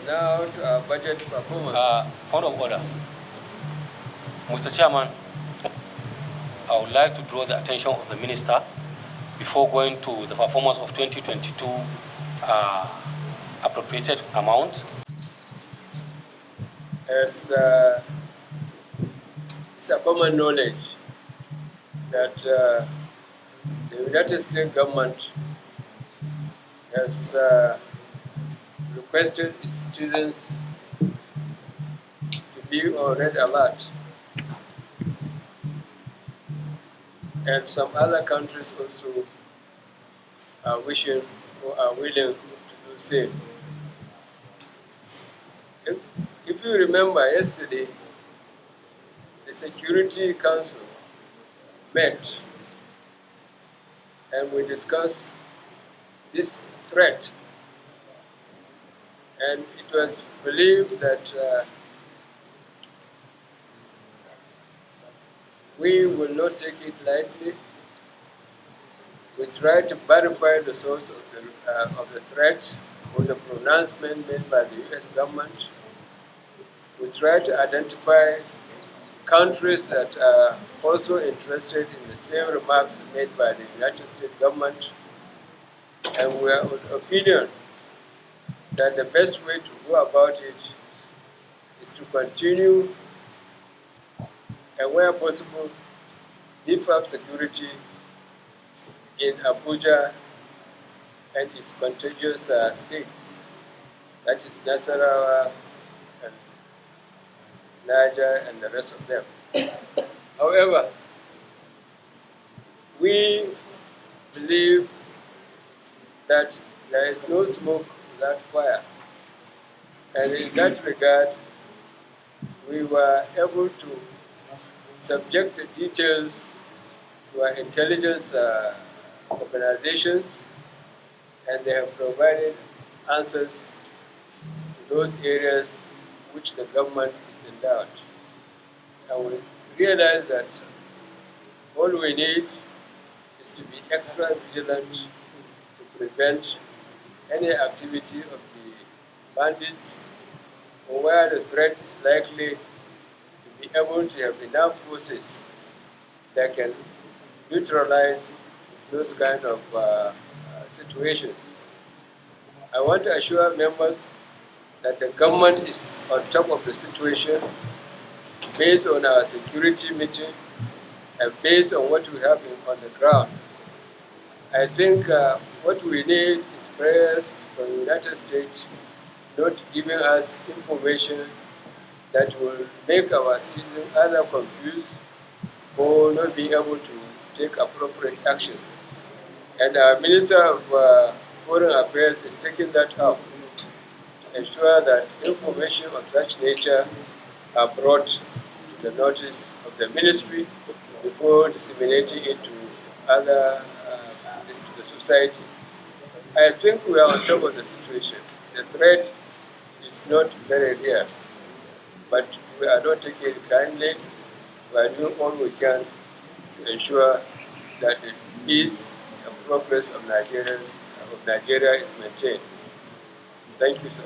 Now to our budget performance. Point of order. Mr. Chairman, I would like to draw the attention of the Minister before going to the performance of 2022 appropriated amount. As it's a common knowledge that the United States government has requested its citizens to be on red alert, and some other countries also are wishing or are willing to do the same. If you remember yesterday, the Security Council met and we discussed this threat, and it was believed that we will not take it lightly. We try to verify the source of the threat or the pronouncement made by the U.S. government. We try to identify countries that are also interested in the same remarks made by the United States government, and we are of the opinion that the best way to go about it is to continue and, where possible, beef up security in Abuja and its contiguous states, that is Nasarawa and Niger and the rest of them. However, we believe that there is no smoke without fire, and in that regard, we were able to subject the details to our intelligence organizations, and they have provided answers to those areas which the government is in doubt. And we realize that all we need is to be extra vigilant to prevent any activity of the bandits, or where the threat is likely to be able to have enough forces that can neutralize those kind of situations. I want to assure members that the government is on top of the situation based on our security meeting and based on what we have on the ground. I think what we need is prayers from the United States not giving us information that will make our citizens either confused or not be able to take appropriate action. And our Minister of Foreign Affairs is taking that up to ensure that information of such nature are brought to the notice of the ministry before disseminating it to other into the society. I think we are on top of the situation. The threat is not very real, but we are not taking it kindly. We are doing all we can to ensure that the peace and progress of Nigeria is maintained. Thank you, sir.